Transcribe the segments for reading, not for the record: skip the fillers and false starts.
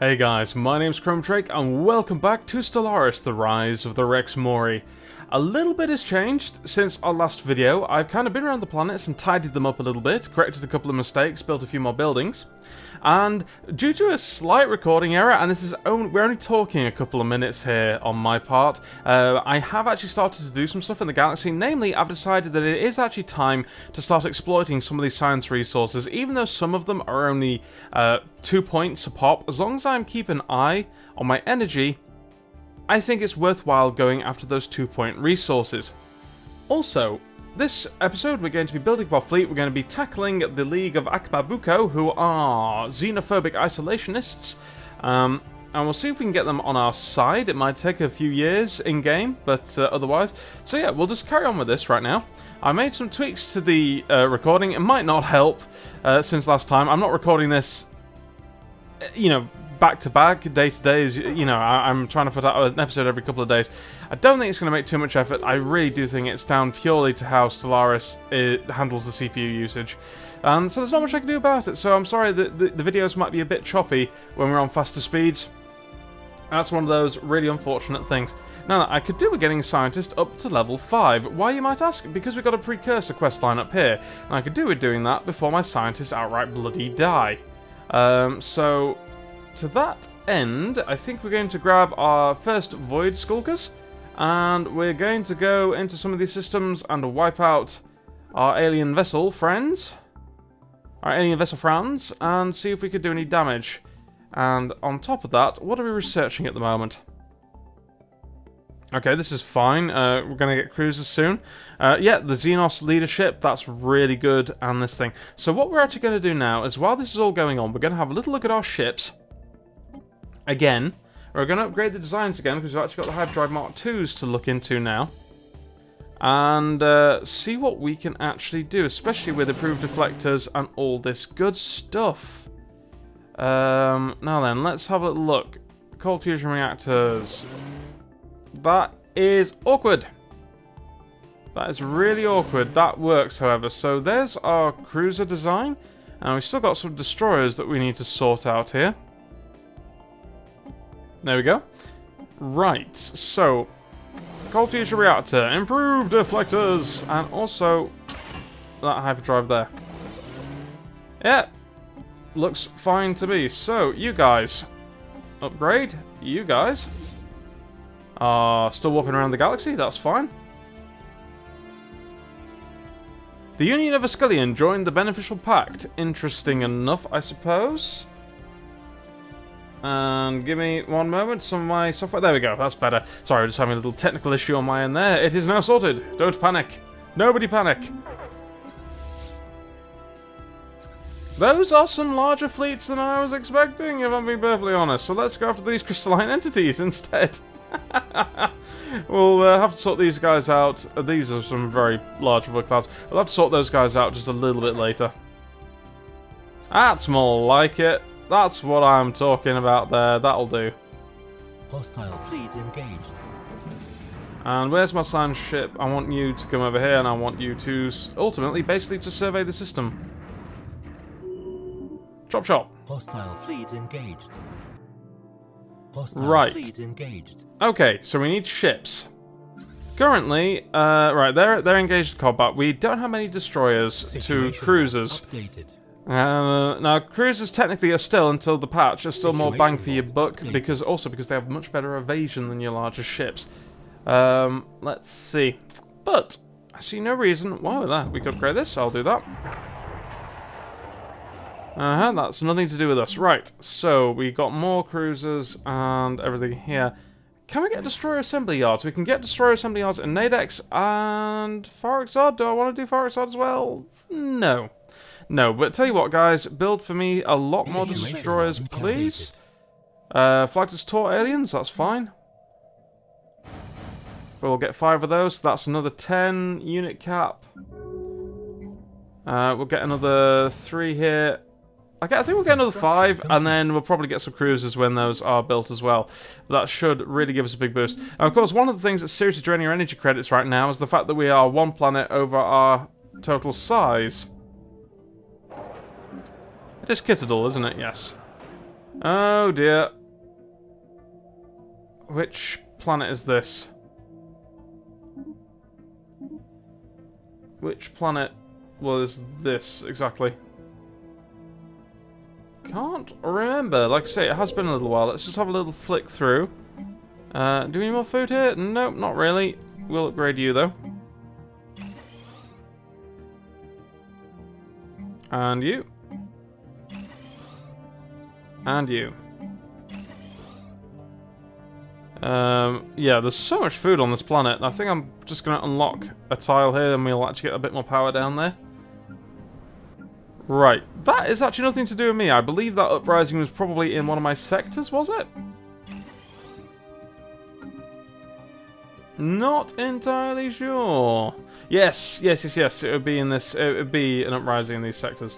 Hey guys, my name's Drake and welcome back to Stellaris, the Rise of the Rex Mori. A little bit has changed since our last video. I've kind of been around the planets and tidied them up a little bit, corrected a couple of mistakes, built a few more buildings. And due to a slight recording error, and we're only talking a couple of minutes here on my part, I have actually started to do some stuff in the galaxy. Namely, I've decided that it is actually time to start exploiting some of these science resources, even though some of them are only 2 points a pop. As long as I'm keeping an eye on my energy, I think it's worthwhile going after those 2-point resources. Also, this episode we're going to be building up our fleet. We're going to be tackling the League of Akmabuko, who are xenophobic isolationists, and we'll see if we can get them on our side. It might take a few years in-game, but otherwise. So yeah, we'll just carry on with this right now. I made some tweaks to the recording. It might not help since last time. I'm not recording this, you know, back-to-back, day-to-day, I'm trying to put out an episode every couple of days. I don't think it's going to make too much effort. I really do think it's down purely to how Stellaris handles the CPU usage. So there's not much I can do about it, so I'm sorry that the videos might be a bit choppy when we're on faster speeds. That's one of those really unfortunate things. Now, I could do with getting a scientist up to level 5. Why, you might ask? Because we've got a precursor questline up here, and I could do with doing that before my scientists outright bloody die. So to that end, I think we're going to grab our first Void Skulkers, and we're going to go into some of these systems and wipe out our alien vessel friends, and see if we could do any damage. And on top of that, what are we researching at the moment? Okay, this is fine. We're going to get cruisers soon. Yeah, the Xenos leadership, that's really good, and this thing. So what we're actually going to do now is, while this is all going on, we're going to have a little look at our ships. Again, we're going to upgrade the designs again, because we've actually got the Hyperdrive Mark IIs to look into now. And see what we can actually do, especially with improved deflectors and all this good stuff. Now then, let's have a look. Cold fusion reactors. That is awkward. That is really awkward. That works, however. So there's our cruiser design. And we've still got some destroyers that we need to sort out here. There we go. Right, so cold fusion reactor, improved deflectors, and also that hyperdrive there. Yeah, looks fine to me. So you guys, upgrade. You guys are still warping around the galaxy. That's fine. The Union of Ascullion joined the Beneficial Pact. Interesting enough, I suppose. And give me one moment, some of my software. There we go, that's better. Sorry, I'm just having a little technical issue on my end there. It is now sorted. Don't panic. Nobody panic. Those are some larger fleets than I was expecting, if I'm being perfectly honest. So let's go after these crystalline entities instead. We'll have to sort these guys out. These are some very large void clouds. We'll have to sort those guys out just a little bit later. That's more like it. That's what I'm talking about there. That'll do. Hostile fleet engaged. And where's my science ship? I want you to come over here, and I want you to ultimately, basically, to survey the system. Chop chop. Hostile fleet engaged. Hostile right. Fleet engaged. Okay, so we need ships. Currently, right, they're engaged in combat. We don't have many destroyers to cruisers. Updated. Now, cruisers technically are still, until the patch, are still more bang for your buck, because they have much better evasion than your larger ships. Let's see. But I see no reason why we could upgrade this. I'll do that. That's nothing to do with us. Right, so we got more cruisers and everything here. Can we get destroyer assembly yards? We can get destroyer assembly yards in Nadex and Farixod. Do I want to do Farixod as well? No. No, but tell you what, guys, build for me a lot more destroyers, please. Flagged as Tor aliens, that's fine. We'll get 5 of those, so that's another 10 unit cap. We'll get another 3 here. I think we'll get another 5, and then we'll probably get some cruisers when those are built as well. That should really give us a big boost. And of course, one of the things that's seriously draining our energy credits right now is the fact that we are 1 planet over our total size. It is Citadel, isn't it? Yes. Oh dear. Which planet is this? Which planet was this exactly? Can't remember. Like I say, it has been a little while. Let's just have a little flick through. Do we need more food here? Nope, not really. We'll upgrade you though. And you. And you. Yeah, there's so much food on this planet. I think I'm just going to unlock a tile here and we'll actually get a bit more power down there. Right, that is actually nothing to do with me. I believe that uprising was probably in one of my sectors, was it? Not entirely sure. Yes. It would be in this. It would be an uprising in these sectors.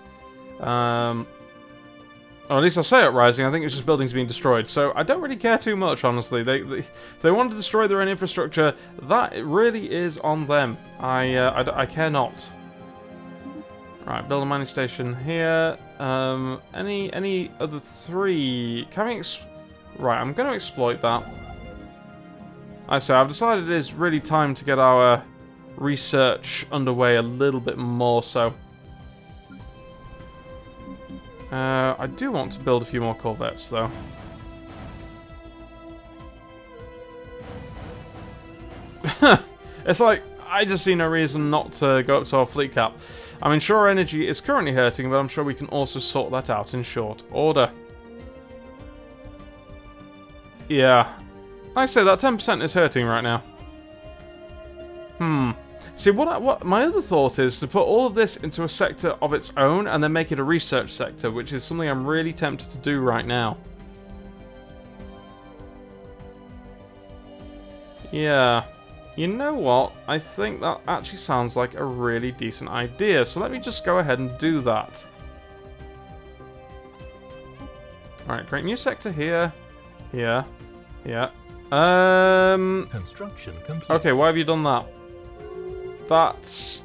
Or at least I'll say uprising. I think it's just buildings being destroyed. So I don't really care too much, honestly. If they want to destroy their own infrastructure, that really is on them. I care not. Right, build a mining station here. Any other three? Can we? Right, I'm going to exploit that. I say I've decided it is really time to get our research underway a little bit more. So. I do want to build a few more corvettes, though. It's like, I just see no reason not to go up to our fleet cap. I mean, sure, energy is currently hurting, but I'm sure we can also sort that out in short order. Yeah. Like I say, that 10% is hurting right now. See, what my other thought is to put all of this into a sector of its own and then make it a research sector, which is something I'm really tempted to do right now. Yeah. You know what? I think that actually sounds like a really decent idea, so let me just go ahead and do that. Alright, create new sector here. Here. Yeah. Construction complete. Okay, why have you done that? That's...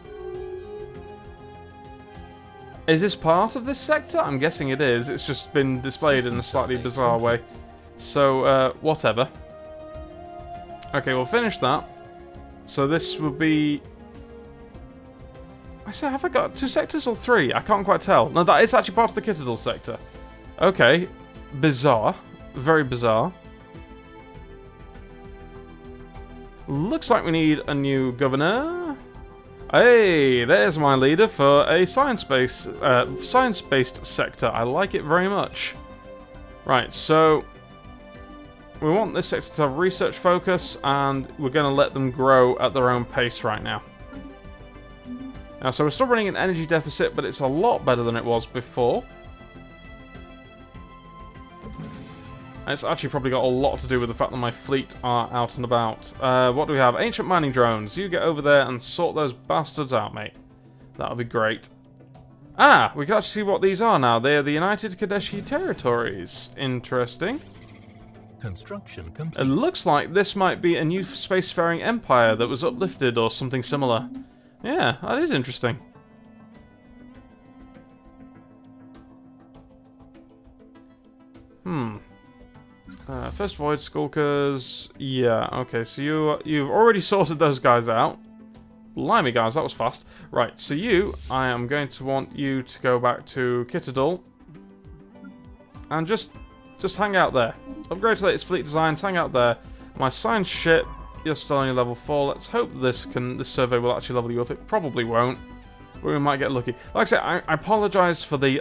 Is this part of this sector? I'm guessing it is. It's just been displayed in a slightly bizarre way. So, whatever. Okay, we'll finish that. So this will be... I say, have I got 2 sectors or 3? I can't quite tell. No, that is actually part of the Citadel sector. Okay. Bizarre. Very bizarre. Looks like we need a new governor. Hey, there's my leader for a science-based sector. I like it very much. Right, so we want this sector to have research focus, and we're going to let them grow at their own pace right now. Now, so we're still running an energy deficit, but it's a lot better than it was before. It's actually probably got a lot to do with the fact that my fleet are out and about. What do we have? Ancient mining drones. You get over there and sort those bastards out, mate. That'll be great. Ah, we can actually see what these are now. They are the United Kadeshi Territories. Interesting. Construction complete. It looks like this might be a new spacefaring empire that was uplifted or something similar. Yeah, that is interesting. First void skulkers. Yeah, okay, so you've already sorted those guys out. Blimey, guys, that was fast. Right, so I am going to want you to go back to Citadel. And just hang out there. Upgrade to latest fleet designs, hang out there. My science ship, you're still only level 4. Let's hope this survey will actually level you up. It probably won't, but we might get lucky. Like I said, I apologize for the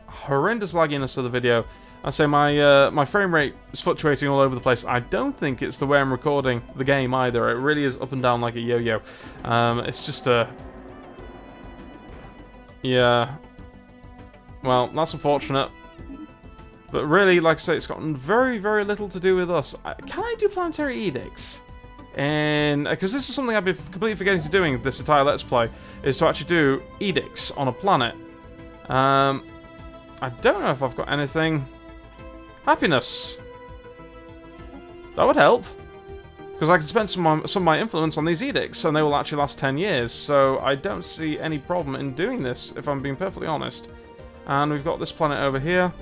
horrendous lagginess of the video. I say my frame rate is fluctuating all over the place. I don't think it's the way I'm recording the game either. It really is up and down like a yo-yo. It's just a... Yeah. Well, that's unfortunate. But really, like I say, it's got very, very little to do with us. Can I do planetary edicts? And because this is something I've been completely forgetting to doing this entire Let's Play, is to actually do edicts on a planet. I don't know if I've got anything. Happiness. That would help. Because I can spend some of my influence on these edicts, and they will actually last 10 years. So I don't see any problem in doing this, if I'm being perfectly honest. And we've got this planet over here.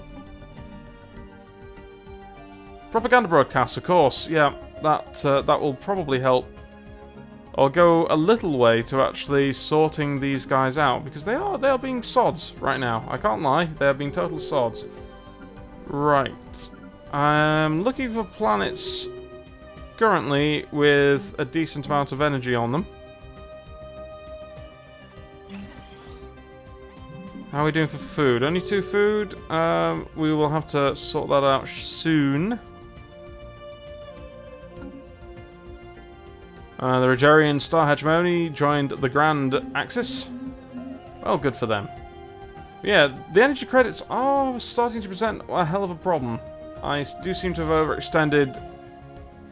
Propaganda broadcasts, of course. Yeah, that will probably help. Or go a little way to actually sorting these guys out, because they are being sods right now. I can't lie, they are being total sods. Right. I'm looking for planets currently with a decent amount of energy on them. How are we doing for food? Only 2 food? We will have to sort that out soon. The Rogerian Star Hegemony joined the Grand Axis. Well, good for them. Yeah, the energy credits are starting to present a hell of a problem. I do seem to have overextended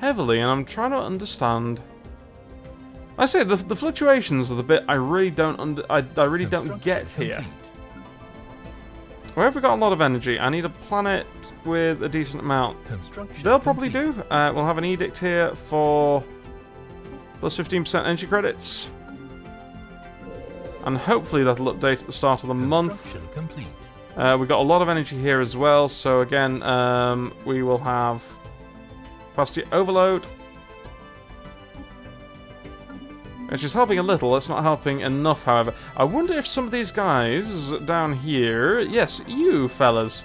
heavily, and I'm trying to understand. I say the fluctuations are the bit I really don't get here. Where have we got a lot of energy? I need a planet with a decent amount. They'll probably do. We'll have an edict here for plus 15% energy credits. And hopefully that'll update at the start of the month. We've got a lot of energy here as well, so again, we will have capacity overload. Which is helping a little, it's not helping enough, however. I wonder if some of these guys down here... Yes, you fellas.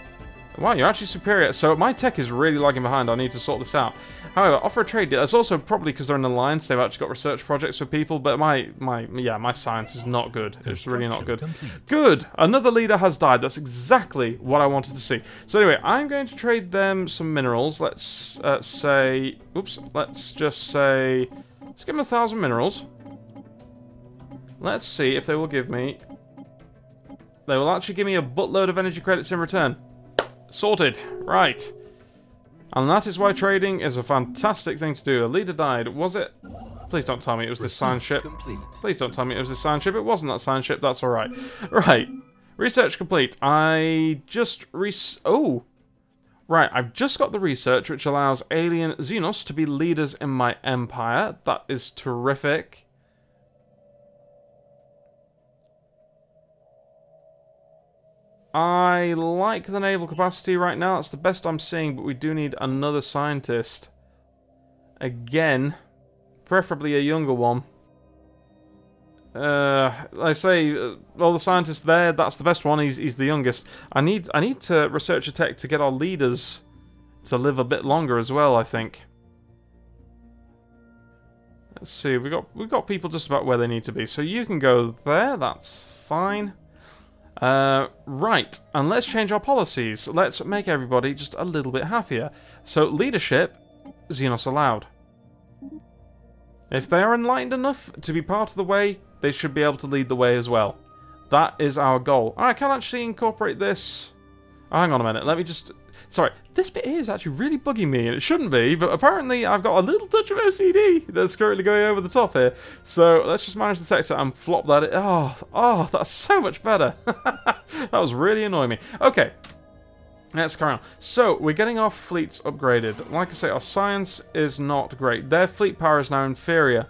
Wow, you're actually superior. So my tech is really lagging behind, I need to sort this out. However, offer a trade deal. It's also probably because they're in an alliance, they've actually got research projects for people, but my science is not good. It's really not good. Good! Another leader has died. That's exactly what I wanted to see. So anyway, I'm going to trade them some minerals. Let's say... Oops. Let's just say... Let's give them 1,000 minerals. Let's see if they will give me... They will actually give me a buttload of energy credits in return. Sorted. Right. And that is why trading is a fantastic thing to do. A leader died. Was it? Please don't tell me it was this science ship. Please don't tell me it was this science ship. It wasn't that science ship. That's alright. Right. Research complete. I just... Oh! Right, I've just got the research which allows alien Xenos to be leaders in my empire. That is terrific. I like the naval capacity right now. That's the best I'm seeing, but we do need another scientist. Again, preferably a younger one. I say, all the scientists there, that's the best one. He's the youngest. I need to research a tech to get our leaders to live a bit longer as well, I think. Let's see, we've got people just about where they need to be. So you can go there, that's fine. Right, and let's change our policies. Let's make everybody just a little bit happier. So, leadership, Xenos allowed. If they are enlightened enough to be part of the way, they should be able to lead the way as well. That is our goal. I can actually incorporate this. Oh, hang on a minute, let me just... Sorry, this bit here is actually really bugging me, and it shouldn't be, but apparently I've got a little touch of OCD that's currently going over the top here. So let's just manage the sector and flop that in. Oh, that's so much better. That was really annoying me. Okay, let's carry on. So, we're getting our fleets upgraded. Like I say, our science is not great. Their fleet power is now inferior.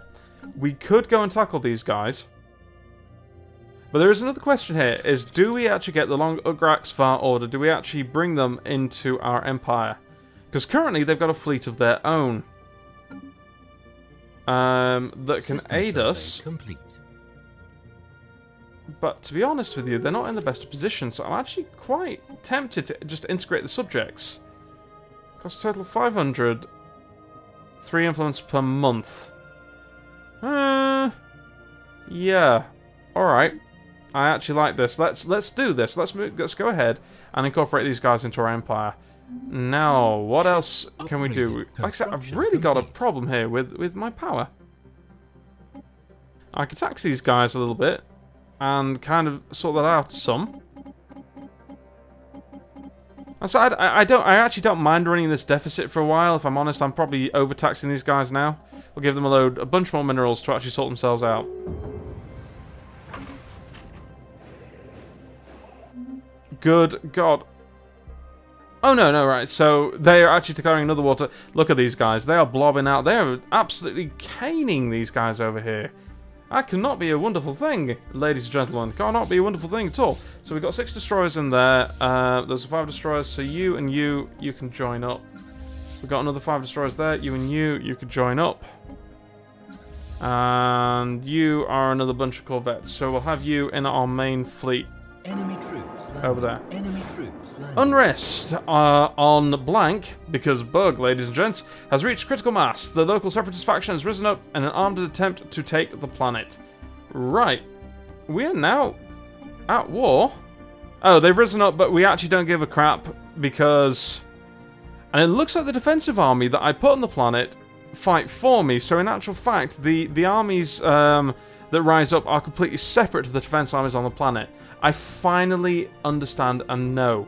We could go and tackle these guys. But there is another question here, is do we actually get the Long Ugraxvar Order? Do we actually bring them into our empire? Because currently they've got a fleet of their own. That can aid us. Complete. But to be honest with you, they're not in the best of position, so I'm actually quite tempted to just integrate the subjects. Cost total 500. 3 influence per month. Yeah. Alright. I actually like this. Let's do this. Let's go ahead and incorporate these guys into our empire. Now, what else can we do? Like I said, I've really got a problem here with my power. I could tax these guys a little bit and kind of sort that out some. So I actually don't mind running this deficit for a while. If I'm honest, I'm probably overtaxing these guys now. We'll give them a bunch more minerals to actually sort themselves out. Good God. Oh, no, right. So, they are actually declaring another water. Look at these guys. They are blobbing out. They are absolutely caning these guys over here. That cannot be a wonderful thing, ladies and gentlemen. Cannot be a wonderful thing at all. So, we've got 6 destroyers in there. Those are 5 destroyers. So, you and you can join up. We've got another 5 destroyers there. You and you could join up. And you are another bunch of corvettes. So we'll have you in our main fleet. Enemy troops landing. Over there. Enemy troops landing. Unrest on blank, because Bug, ladies and gents, has reached critical mass. The local separatist faction has risen up in an armed attempt to take the planet. Right. We are now at war. Oh, they've risen up, but we actually don't give a crap because... And it looks like the defensive army that I put on the planet fight for me. So in actual fact, the armies that rise up are completely separate to the defense armies on the planet. I finally understand and know.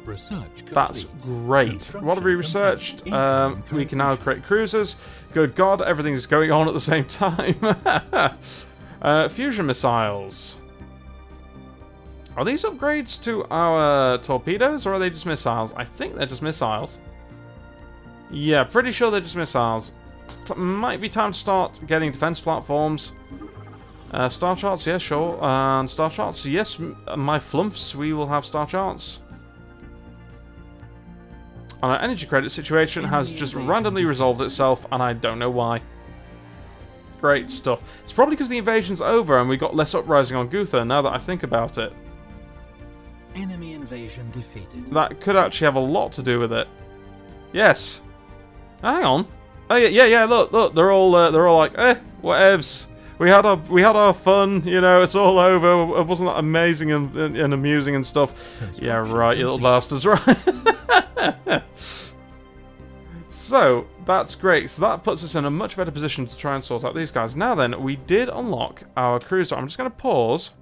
That's great. What have we researched? We can now create cruisers. Good God, everything's going on at the same time. Fusion missiles. Are these upgrades to our torpedoes, or are they just missiles? I think they're just missiles. Yeah, pretty sure they're just missiles. Might be time to start getting defense platforms. Star charts, yeah, sure. And star charts, yes, my flumps, we will have star charts. And our energy credit situation has just randomly resolved itself, and I don't know why. Great stuff. It's probably because the invasion's over and we got less uprising on Gutha, now that I think about it. Enemy invasion defeated. That could actually have a lot to do with it. Yes. Hang on. Oh yeah. Look. They're all like, whatevs. We had our fun. You know, it's all over. It wasn't that amazing and amusing and stuff. Yeah, right, you little bastards, right? So that's great. So that puts us in a much better position to try and sort out these guys. Now then, we did unlock our cruiser. I'm just going to pause.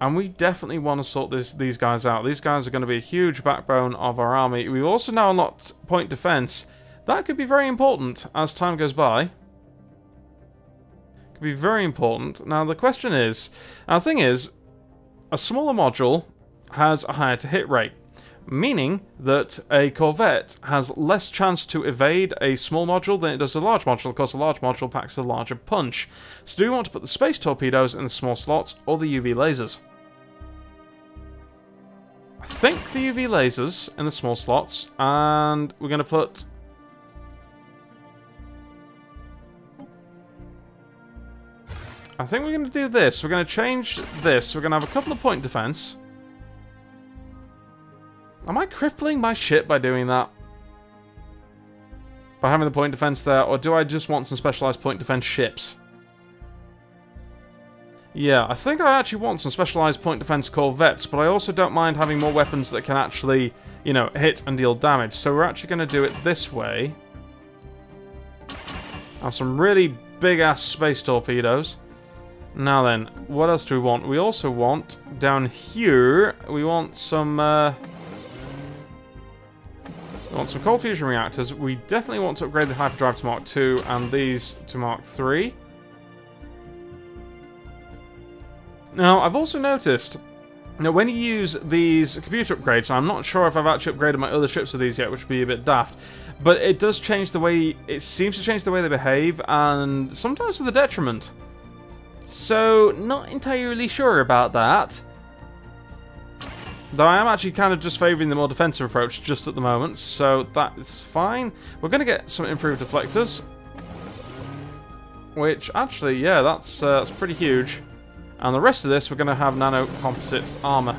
And we definitely want to sort these guys out. These guys are going to be a huge backbone of our army. We've also now unlocked point defense. That could be very important as time goes by. Could be very important. Now the question is, the thing is, a smaller module has a higher to hit rate. Meaning that a corvette has less chance to evade a small module than it does a large module. Of course, a large module packs a larger punch. So do we want to put the space torpedoes in the small slots or the UV lasers? I think the UV lasers in the small slots, and we're going to put... I think we're going to do this. We're going to change this. We're going to have a couple of point defense. Am I crippling my ship by doing that? By having the point defense there, or do I just want some specialized point defense ships? Yeah, I think I actually want some specialized point defense corvettes, but I also don't mind having more weapons that can actually, you know, hit and deal damage. So we're actually going to do it this way. Have some really big-ass space torpedoes. Now then, what else do we want? We also want, down here, we want some cold fusion reactors. We definitely want to upgrade the hyperdrive to Mark II and these to Mark III. Now, I've also noticed that when you use these computer upgrades, I'm not sure if I've actually upgraded my other ships with these yet, which would be a bit daft, but it does change the way, it seems to change the way they behave, and sometimes to the detriment. So, not entirely sure about that. Though I am actually kind of just favouring the more defensive approach just at the moment, so that is fine. We're going to get some improved deflectors. Which, actually, yeah, that's pretty huge. And the rest of this, we're going to have nano-composite armour.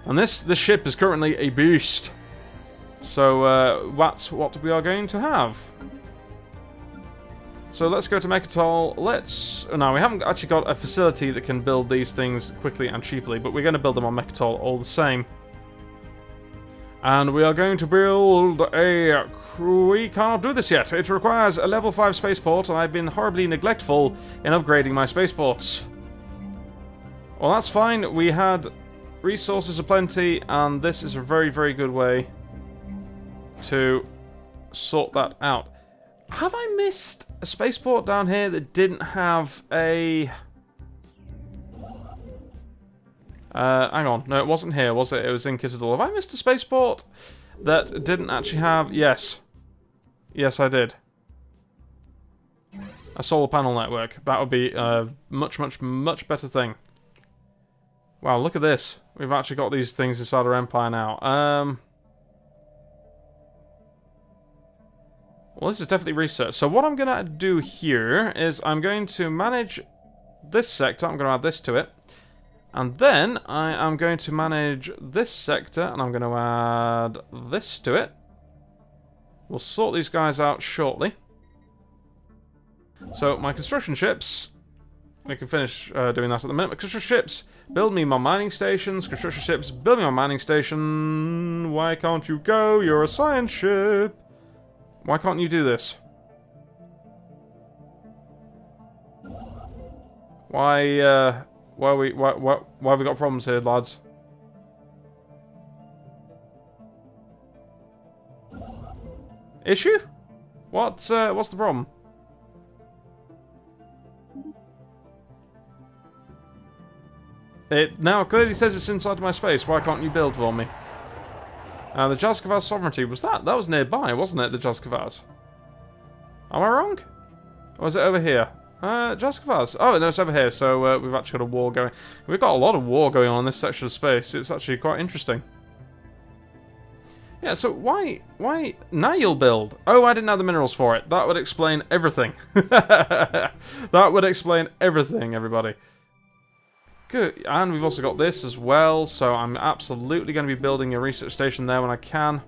And this ship is currently a beast. So, that's what we are going to have. So let's go to Mechatol. No, we haven't actually got a facility that can build these things quickly and cheaply, but we're going to build them on Mechatol all the same. And we are going to build a... We can't do this yet. It requires a level 5 spaceport, and I've been horribly neglectful in upgrading my spaceports. Well, that's fine. We had resources aplenty, and this is a very, very good way to sort that out. Have I missed a spaceport down here that didn't have a... hang on. No, it wasn't here, was it? It was in Kitador. Have I missed a spaceport that didn't actually have... Yes. Yes, I did. A solar panel network. That would be a much, much, much better thing. Wow, look at this. We've actually got these things inside our empire now. Well, this is definitely research. So what I'm going to do here is I'm going to manage this sector. I'm going to add this to it. And then I am going to manage this sector, and I'm going to add this to it. We'll sort these guys out shortly. So my construction ships, we can finish doing that at the minute. My construction ships, build me my mining stations. Construction ships, build me my mining station. Why can't you go? You're a science ship. Why can't you do this? Why have we got problems here, lads? Issue? What's the problem? It now clearly says it's inside my space. Why can't you build for me? The Jazkavaz sovereignty, that was nearby, wasn't it, the Jazkavaz? Am I wrong? Or is it over here? Jazkavaz. Oh, no, it's over here, so we've actually got a war going. We've got a lot of war going on in this section of space. It's actually quite interesting. Yeah, so why now you'll build? Oh, I didn't have the minerals for it. That would explain everything. That would explain everything, everybody. Good, and we've also got this as well, so I'm absolutely going to be building a research station there when I can.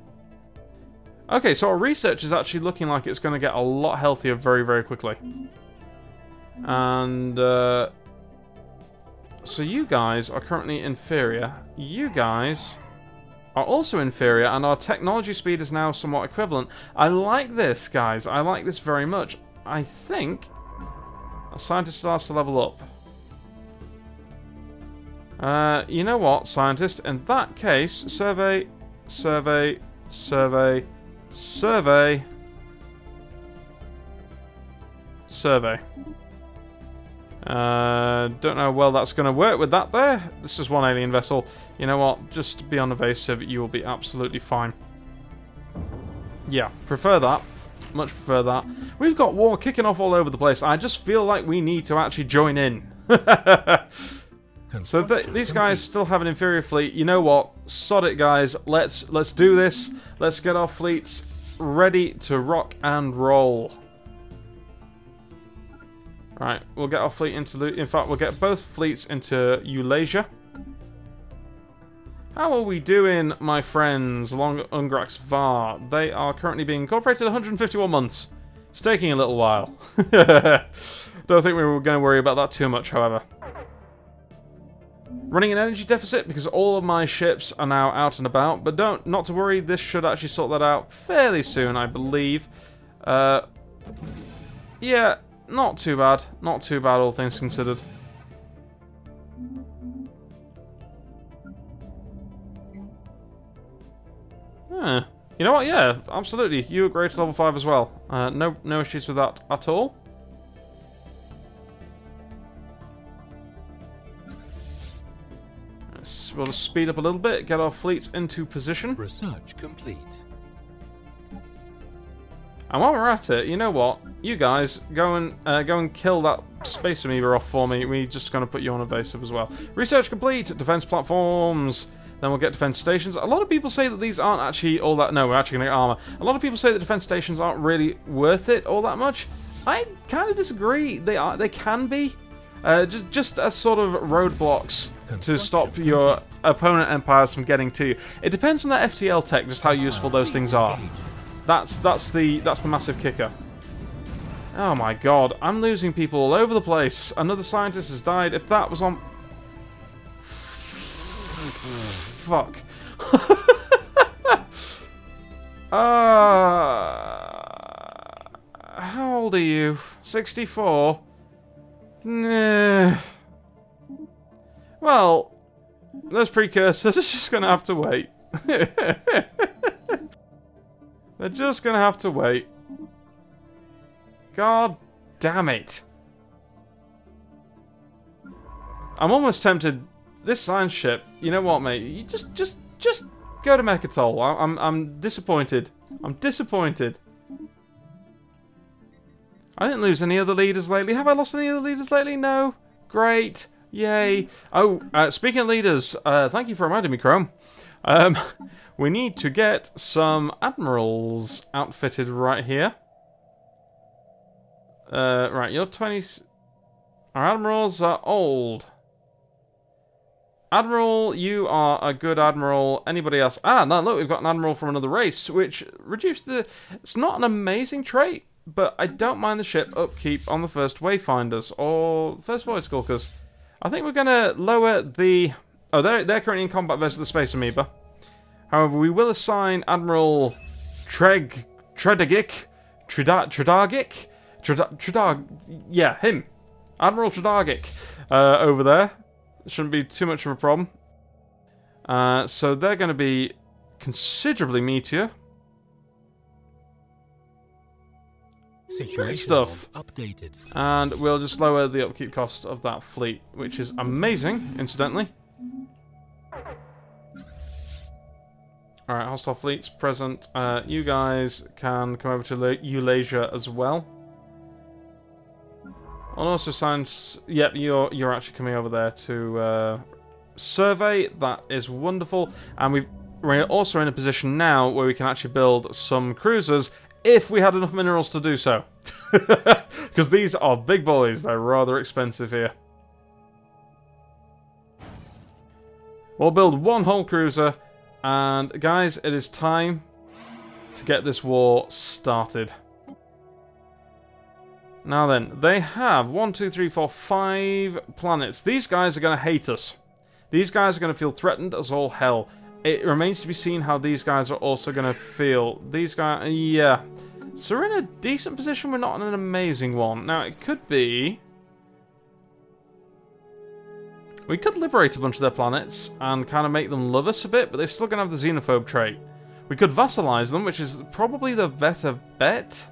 Okay, so our research is actually looking like it's going to get a lot healthier very, very quickly. And, so you guys are currently inferior. You guys are also inferior, and our technology speed is now somewhat equivalent. I like this, guys. I like this very much. I think our scientist starts to level up. You know what, scientist? In that case, survey, survey, survey, survey, survey. Don't know how well that's going to work with that there. This is one alien vessel. You know what? Just be unevasive. You will be absolutely fine. Yeah, prefer that. Much prefer that. We've got war kicking off all over the place. I just feel like we need to actually join in. So these guys still have an inferior fleet. You know what? Sod it, guys. Let's do this. Let's get our fleets ready to rock and roll. Right, we'll get our fleet into... In fact, we'll get both fleets into Eulasia. How are we doing, my friends, along Ungrax Var? They are currently being incorporated 151 months. It's taking a little while. Don't think we were going to worry about that too much, however. Running an energy deficit because all of my ships are now out and about, but not to worry, this should actually sort that out fairly soon, I believe. Yeah, not too bad. Not too bad, all things considered. You know what? Yeah, absolutely. You upgrade to level 5 as well. No issues with that at all. We'll just speed up a little bit, get our fleets into position. Research complete. And while we're at it, you know what? You guys go and kill that space amoeba off for me. We're just going to put you on evasive as well. Research complete. Defense platforms. Then we'll get defense stations. A lot of people say that these aren't actually all that. No, we're actually going to get armor. A lot of people say that defense stations aren't really worth it all that much. I kind of disagree. They are. They can be. Just as sort of roadblocks to stop your opponent empires from getting to you. It depends on that FTL tech, just how useful those things are. That's the massive kicker. Oh my god, I'm losing people all over the place. Another scientist has died. If that was on... Fuck. How old are you? 64? Nah. Well, those precursors are just gonna have to wait. They're just gonna have to wait. God damn it. I'm almost tempted. This science ship, you know what, mate? You just go to Mechatol. I'm disappointed. I'm disappointed. I didn't lose any other leaders lately. Have I lost any other leaders lately? No. Great. Yay. Oh, speaking of leaders, thank you for reminding me, Chrome. We need to get some admirals outfitted right here. Right, you're 20... Our admirals are old. Admiral, you are a good admiral. Anybody else? Ah, no, look, we've got an admiral from another race, which reduced the... It's not an amazing trait, but I don't mind the ship upkeep on the first Wayfinders, or first Void Skulkers. I think we're going to lower the... Oh, they're currently in combat versus the Space Amoeba. However, we will assign Admiral Tredagic... Yeah, him. Admiral Tredagic over there. Shouldn't be too much of a problem. So they're going to be considerably meatier. Great stuff. Updated. And we'll just lower the upkeep cost of that fleet, which is amazing, incidentally. Alright, hostile fleets present. You guys can come over to Eulasia as well. And also science. Yep, you're actually coming over there to survey. That is wonderful. And we're also in a position now where we can actually build some cruisers if we had enough minerals to do so. Because these are big boys. They're rather expensive here. We'll build one whole cruiser. And guys, it is time to get this war started. Now then, they have 1, 2, 3, 4, 5 planets. These guys are going to hate us. These guys are going to feel threatened as all hell. It remains to be seen how these guys are also going to feel. These guys, yeah. So we're in a decent position. We're not in an amazing one. Now, it could be... We could liberate a bunch of their planets and kind of make them love us a bit, but they're still going to have the xenophobe trait. We could vassalize them, which is probably the better bet.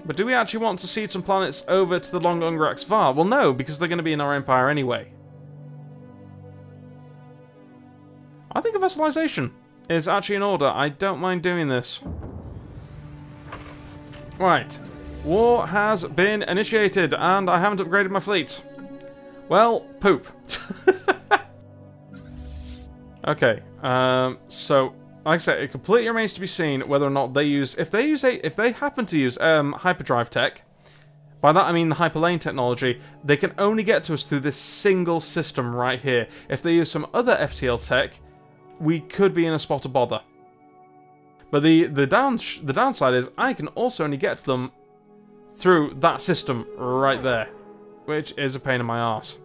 But do we actually want to cede some planets over to the Long Ungrax Var? Well, no, because they're going to be in our empire anyway. I think a vassalization is actually in order. I don't mind doing this. Right. War has been initiated, and I haven't upgraded my fleet. Well, poop. Okay, so... Like I said, it completely remains to be seen whether or not they use... If they happen to use hyperdrive tech, by that I mean the hyperlane technology, they can only get to us through this single system right here. If they use some other FTL tech, we could be in a spot of bother. But the downside is I can also only get to them through that system right there, which is a pain in my arse.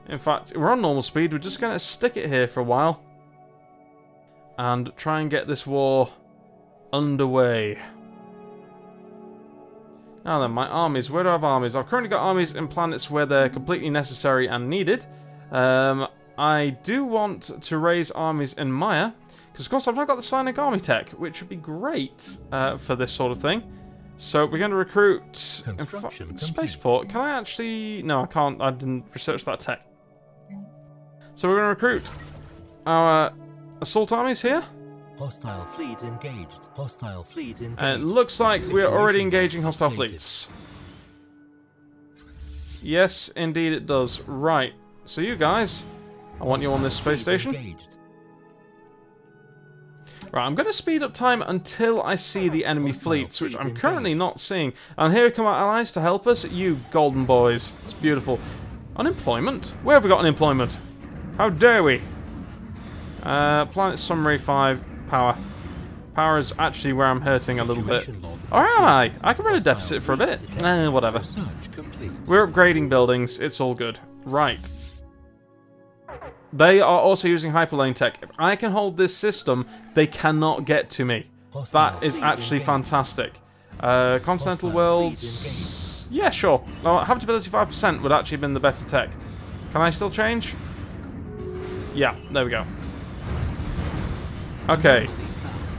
In fact, we're on normal speed. We're just going to stick it here for a while and try and get this war underway. Now then, my armies. Where do I have armies? I've currently got armies in planets where they're completely necessary and needed. I do want to raise armies in Maya, because of course I've not got the Psionic Army tech, which would be great for this sort of thing. So we're going to recruit Spaceport. Can I actually... No, I can't. I didn't research that tech. So we're going to recruit our... assault armies here. Hostile fleet engaged. Hostile fleet engaged. And it looks like we're already engaging hostile fleets. Yes, indeed it does. Right. So you guys, I want you on this space station. Right, I'm going to speed up time until I see the enemy fleets, which I'm currently not seeing. And here come our allies to help us. You golden boys. It's beautiful. Unemployment? Where have we got unemployment? How dare we? Planet Summary 5, power. Power is actually where I'm hurting a little bit. Or am I? I can run a deficit for a bit. Whatever. We're upgrading buildings. It's all good. Right. They are also using hyperlane tech. If I can hold this system, they cannot get to me. That is actually fantastic. Continental worlds... Yeah, sure. Oh, habitability 5% would actually have been the better tech. Can I still change? Yeah, there we go. Okay.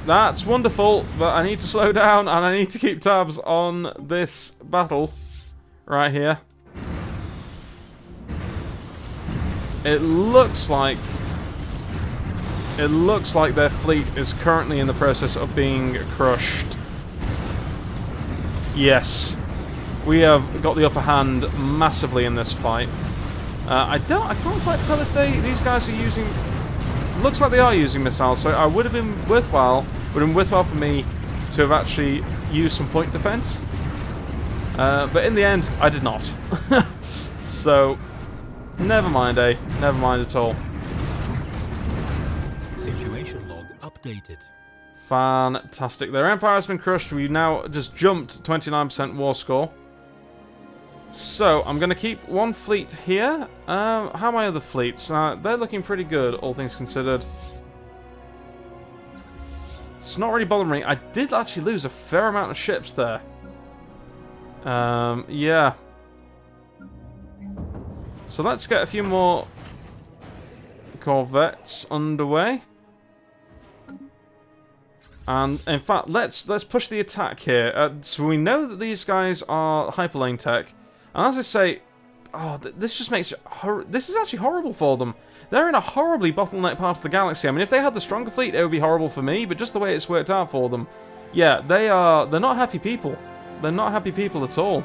That's wonderful, but I need to slow down and I need to keep tabs on this battle right here. It looks like their fleet is currently in the process of being crushed. Yes. We have got the upper hand massively in this fight. I can't quite tell if these guys are using... Looks like they are using missiles, so it would have been worthwhile for me to to have actually used some point defense. But in the end, I did not. So, never mind, eh? Never mind at all. Situation log updated. Fantastic. Their empire has been crushed. We now just jumped 29% war score. So, I'm going to keep one fleet here. How are my other fleets? They're looking pretty good, all things considered. It's not really bothering me. I did actually lose a fair amount of ships there. Yeah. So let's get a few more corvettes underway. And in fact, let's push the attack here. So we know that these guys are hyperlane tech. And as I say, oh, this just makes it this is actually horrible for them. They're in a horribly bottleneck part of the galaxy. I mean, if they had the stronger fleet, it would be horrible for me, but just the way it's worked out for them. Yeah, they're not happy people. They're not happy people at all.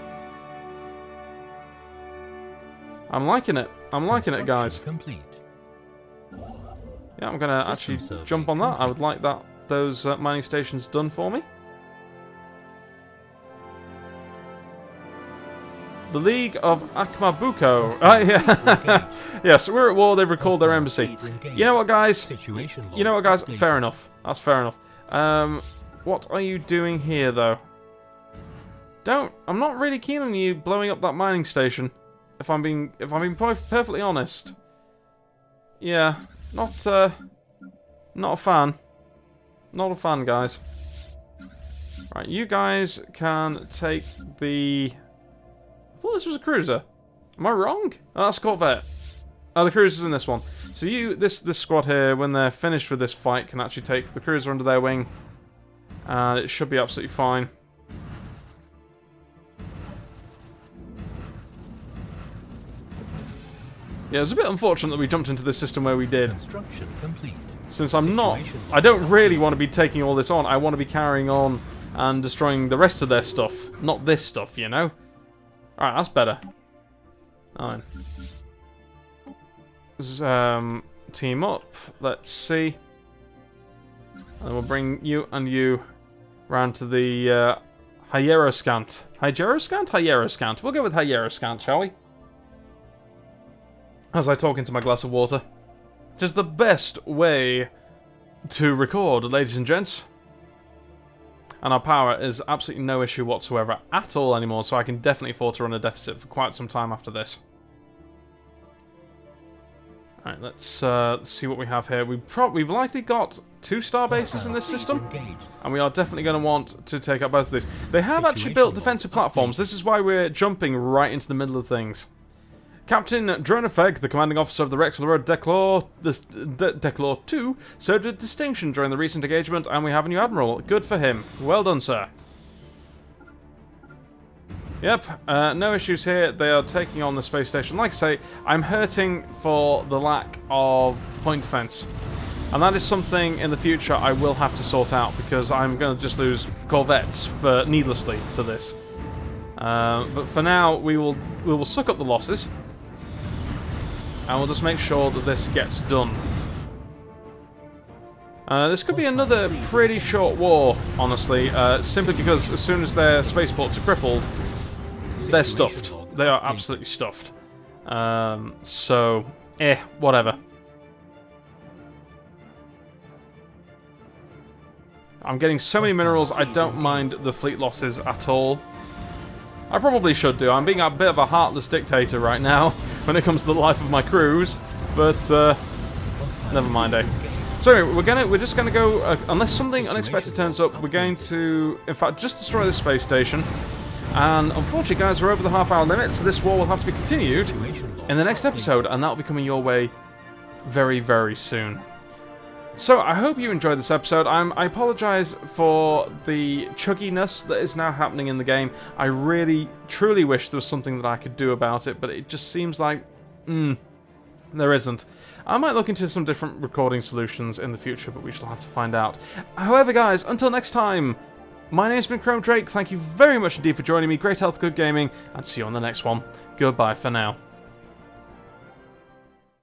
I'm liking it. I'm liking it, guys. Complete. Yeah, I'm going to actually jump on that. I would like those mining stations done for me. The League of Akmabuko. Yeah. Yes, we're at war. They've recalled their embassy. You know what, guys? You know what, guys? Fair enough. That's fair enough. What are you doing here, though? I'm not really keen on you blowing up that mining station. If I'm being perfectly honest. Yeah, not a fan. Not a fan, guys. Right, you guys can take the. I thought this was a cruiser. Am I wrong? Oh, that's a Corvette. Oh, the cruiser's in this one. So this squad here, when they're finished with this fight, can actually take the cruiser under their wing, and it should be absolutely fine. Yeah, it was a bit unfortunate that we jumped into this system where we did. Construction complete. Since I don't really want to be taking all this on. I want to be carrying on and destroying the rest of their stuff, not this stuff, you know? Alright, that's better. Alright. Team up. Let's see. And we'll bring you and you round to the Hieroscant. Hieroscant? Hieroscant. We'll go with Hieroscant, shall we? As I talk into my glass of water. It is the best way to record, ladies and gents. And our power is absolutely no issue whatsoever at all anymore, so I can definitely afford to run a deficit for quite some time after this. Alright, let's see what we have here. We've likely got 2 star bases in this system, and we are definitely going to want to take up both of these. They have actually built defensive platforms. This is why we're jumping right into the middle of things. Captain Dronefeg, the commanding officer of the Rex of the Road Declor 2, served with distinction during the recent engagement, and we have a new admiral. Good for him. Well done, sir. Yep, no issues here. They are taking on the space station. Like I say, I'm hurting for the lack of point defense. And that is something in the future I will have to sort out, because I'm going to just lose corvettes needlessly to this. But for now, we will suck up the losses. And we'll just make sure that this gets done. This could be another pretty short war, honestly, simply because as soon as their spaceports are crippled, they're stuffed. They are absolutely stuffed. So, whatever. I'm getting so many minerals, I don't mind the fleet losses at all. I probably should do. I'm being a bit of a heartless dictator right now when it comes to the life of my crews, but never mind, eh? So anyway, we're just gonna go unless something unexpected turns up. We're going to, in fact, just destroy this space station. And unfortunately, guys, we're over the half-hour limit, so this war will have to be continued in the next episode, and that'll be coming your way very, very soon. So, I hope you enjoyed this episode. I apologise for the chugginess that is now happening in the game. I really, truly wish there was something that I could do about it, but it just seems like, there isn't. I might look into some different recording solutions in the future, but we shall have to find out. However, guys, until next time, my name's been Chrome Drake. Thank you very much indeed for joining me. Great health, good gaming, and see you on the next one. Goodbye for now.